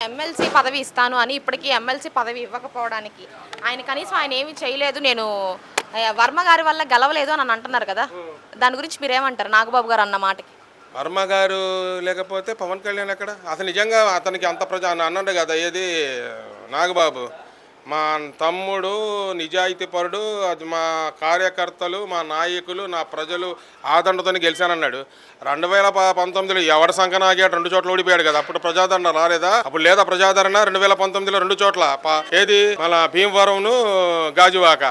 MLC పదవి ఇస్తాను అని ఇప్పటికీ ఎమ్మెల్సీ పదవి ఇవ్వకపోవడానికి ఆయన కనీసం ఆయన ఏమీ చేయలేదు. నేను వర్మ గారి వల్ల గెలవలేదు అని అంటున్నారు కదా, దాని గురించి మీరేమంటారు నాగబాబు గారు అన్న మాటకి? వర్మ గారు లేకపోతే పవన్ కళ్యాణ్ ఎక్కడ? అసలు నిజంగా అతనికి అంత అన్నాడు కదా, ఏది నాగబాబు మా తమ్ముడు నిజాయితీపరుడు, అది మా కార్యకర్తలు, మా నాయకులు, నా ప్రజలు ఆదరణతో గెలిచానన్నాడు. 2019లో ఎవరి సంఖ్య నాగాడు 2 చోట్ల ఓడిపోయాడు కదా, అప్పుడు ప్రజాదరణ రాలేదా? అప్పుడు లేదా ప్రజాదరణ 2019లో 2 చోట్ల ఏది మన భీమవరంను గాజువాక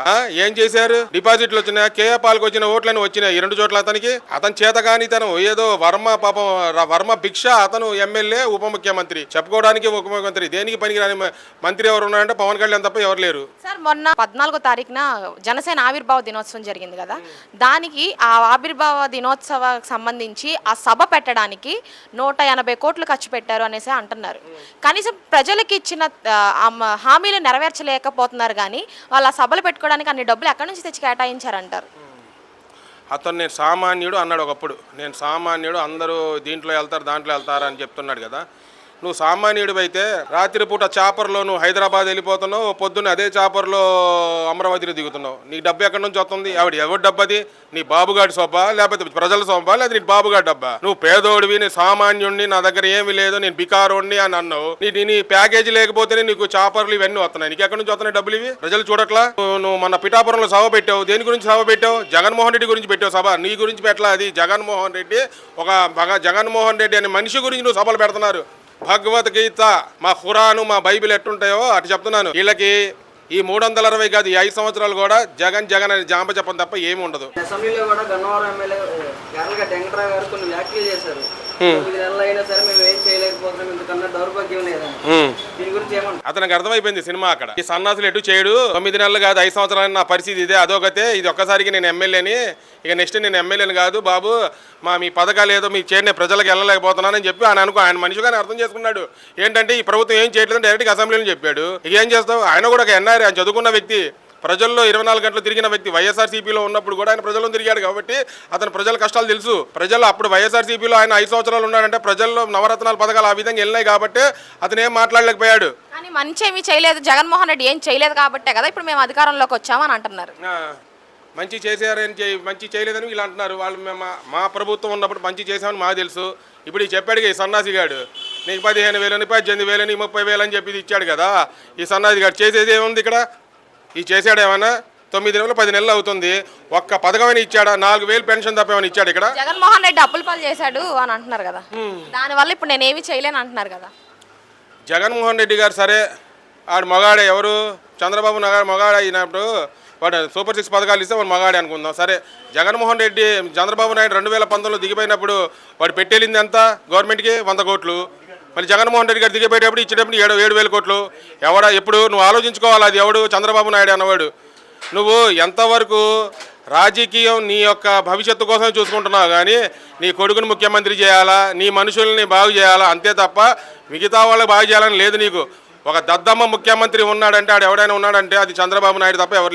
ఏం చేశారు? డిపాజిట్లు వచ్చినాయి, కేఏ పాలకు వచ్చిన ఓట్లని వచ్చినాయి 2 చోట్ల. అతని చేతగానితనం ఏదో వర్మ పాపం వర్మ భిక్ష. అతను ఎమ్మెల్యే, ఉప ముఖ్యమంత్రి, చెప్పుకోవడానికి ఉప ముఖ్యమంత్రి, దేనికి పనికిరాని మంత్రి ఎవరు ఉన్నారంటే పవన్ కళ్యాణ్ తప్ప ఎవరు లేరు. సార్ మొన్న 14వ తారీఖున జనసేన ఆవిర్భావ దినోత్సవం జరిగింది కదా, దానికి ఆ ఆవిర్భావ దినోత్సవానికి సంబంధించి ఆ సభ పెట్టడానికి 180 కోట్లు ఖర్చు పెట్టారు అనేసి అంటున్నారు. కనీసం ప్రజలకు ఇచ్చిన హామీలు నెరవేర్చలేకపోతున్నారు, కానీ వాళ్ళు ఆ సభలు పెట్టుకోవడానికి అన్ని డబ్బులు ఎక్కడి నుంచి తెచ్చి కేటాయించారంటారు? అతను నేను సామాన్యుడు అన్నాడు ఒకప్పుడు. నేను సామాన్యుడు, అందరూ దీంట్లో వెళ్తారు దాంట్లో వెళ్తారు అని చెప్తున్నాడు కదా. నువ్వు సామాన్యుడు అయితే రాత్రిపూట చాపర్లో నువ్వు హైదరాబాద్ వెళ్ళిపోతున్నావు, పొద్దున్న అదే చాపర్లో అమరావతిలో దిగుతున్నావు. నీ డబ్బు ఎక్కడి నుంచి వస్తుంది? ఎవరి డబ్బు అది? నీ బాబుగాడి సొబ్బా, లేకపోతే ప్రజల సొబ్బా, లేదా నీ బాబుగాడి డబ్బా? నువ్వు పేదోడివి, నీ సామాన్యుడిని, నా దగ్గర ఏమి లేదు, నేను బికారోడిని అని అన్నావు. నీ ప్యాకేజీ లేకపోతేనే నీకు చాపర్లు ఇవన్నీ వస్తున్నాయి. నీకు ఎక్కడి నుంచి వస్తున్నాయి డబ్బులు? ఇవి ప్రజలు చూడట్లా? నువ్వు మన పిఠాపురంలో సభ పెట్టావు, దేని గురించి సభ పెట్టావు? జగన్మోహన్ రెడ్డి గురించి పెట్టావు సభ. నీ గురించి పెట్టలా. అది జగన్మోహన్ రెడ్డి, జగన్మోహన్ రెడ్డి అనే మనిషి గురించి నువ్వు సభలు పెడుతున్నారు. భగవద్గీత, మా ఖురాను, మా బైబిల్ ఎట్టుంటాయో అటు చెప్తున్నాను. వీళ్ళకి ఈ 360 కాదు, ఈ 5 సంవత్సరాలు కూడా జగన్ జగన్ అని జాంప చెప్పడం తప్ప ఏమి ఉండదు. అసెంబ్లీలో కూడా గన్నవరం ఎమ్మెల్యే గార్లగడ్డ వెంకటరావు గారు కొన్ని వ్యాఖ్యలు చేశారు. 9 నెలలు అయినా సరే మేము ఏం చేయలేకపోతున్నాం, ఎందుకన్నా దౌర్భాగ్యం లేదని. దీని గురించి ఏమంటారు? అతనికి అర్థమైపోయింది సినిమా అక్కడ. ఈ సన్నాసులు ఎటు చేయడు, 9 నెలలు కాదు 5 సంవత్సరాలు నా పరిస్థితి ఇదే, అదొకతే. ఇది ఒక్కసారికి నేను ఎమ్మెల్యేని, ఇక నెక్స్ట్ నేను ఎమ్మెల్యేని కాదు బాబు, మీ పథకాలు ఏదో మీకు చేయండి, ప్రజలకు వెళ్ళలేకపోతున్నానని చెప్పి ఆయన మనిషిగానే అర్థం చేసుకున్నాడు. ఏంటంటే ఈ ప్రభుత్వం ఏం చేయట్లేదని డైరెక్ట్గా అసెంబ్లీలో చెప్పాడు. ఇక ఏం చేస్తావు? ఆయన కూడా ఒక ఎన్ఆర్ఐ, ఆయన చదువుకున్న వ్యక్తి, ప్రజల్లో 24 గంటలు తిరిగిన వ్యక్తి. వైఎస్ఆర్సీపీలో ఉన్నప్పుడు కూడా ఆయన ప్రజల్లో తిరిగాడు కాబట్టి అతను ప్రజల కష్టాలు తెలుసు. ప్రజలు అప్పుడు వైఎస్ఆర్సీపీలో ఆయన 5 సంవత్సరాలు ఉన్నాడంటే ప్రజల్లో నవరత్నాల పథకాలు ఆ విధంగా వెళ్ళినాయి కాబట్టి అతను ఏం మాట్లాడలేకపోయాడు. కానీ మంచి ఏమీ చేయలేదు, జగన్మోహన్ రెడ్డి ఏం చేయలేదు కాబట్టే కదా ఇప్పుడు మేము అధికారంలోకి వచ్చామని అంటున్నారు. మంచి చేశారని మంచి చేయలేదని వీళ్ళు అంటున్నారు. వాళ్ళు మా ప్రభుత్వం ఉన్నప్పుడు మంచి చేసామని మాకు తెలుసు. ఇప్పుడు ఈ చెప్పాడు ఈ సన్నాసిగాడు, నీకు 15,000, 18,000, 30,000 అని చెప్పి ఇచ్చాడు కదా. ఈ సన్నాసిగాడు చేసేది ఏముంది ఇక్కడ? ఈ చేశాడు ఏమన్నా? 9 నెలలు 10 నెలలు అవుతుంది, ఒక్క పథకమైన ఇచ్చాడా? 4,000 పెన్షన్ తప్ప ఏమైనా ఇచ్చాడు ఇక్కడ? జగన్మోహన్ రెడ్డి అప్పుల పాలు చేశాడు అని అంటున్నారు కదా, దానివల్ల ఇప్పుడు నేను ఏమి చేయలేను అంటున్నారు కదా. జగన్మోహన్ రెడ్డి గారు సరే, ఆడు మగాడే. ఎవరు? చంద్రబాబు మగాడే అయినప్పుడు వాడు సూపర్ 6 పథకాలు ఇస్తే వాడు మగాడే అనుకుందాం. సరే, జగన్మోహన్ రెడ్డి చంద్రబాబు నాయుడు 2019లో దిగిపోయినప్పుడు వాడు పెట్టేళ్ళింది ఎంత గవర్నమెంట్కి? 100 కోట్లు. మళ్ళీ జగన్మోహన్ రెడ్డి గారు దిగిపోయేటప్పుడు ఇచ్చేటప్పుడు 7,000 కోట్లు. ఎప్పుడు నువ్వు ఆలోచించుకోవాలి, అది ఎవడు? చంద్రబాబు నాయుడు అన్నవాడు. నువ్వు ఎంతవరకు రాజకీయం నీ యొక్క భవిష్యత్తు కోసం చూసుకుంటున్నావు, కానీ నీ కొడుకుని ముఖ్యమంత్రి చేయాలా, నీ మనుషుల్ని బాగు చేయాలా, అంతే తప్ప మిగతా వాళ్ళకి బాగు చేయాలని లేదు నీకు. ఒక దద్దమ్మ ముఖ్యమంత్రి ఉన్నాడంటే, ఆడు ఎవడైనా ఉన్నాడంటే అది చంద్రబాబు నాయుడు తప్ప ఎవరు లేరు.